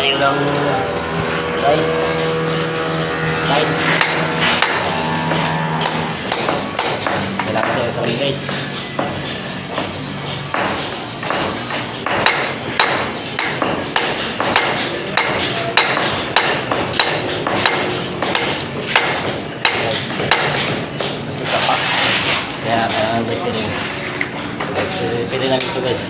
tayo ng rice. Rice. Kailangan tayo sa kanya guys. Kasi tapak. Kaya kailangan guys yun. Pwede lang ito guys.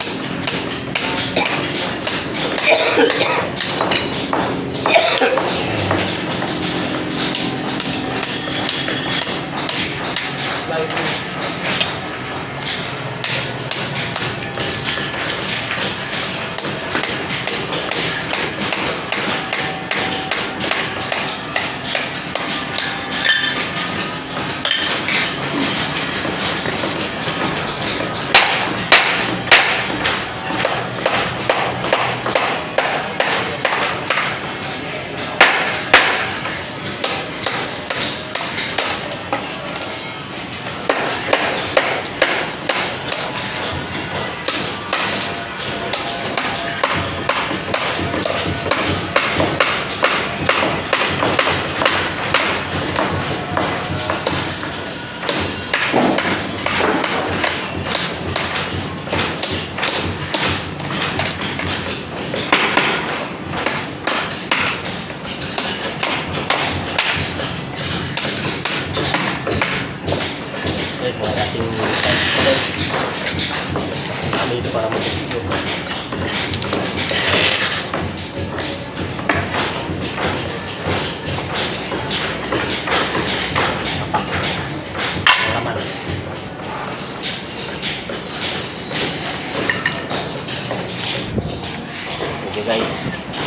Kami ito para mag-video. Laman. Okay guys.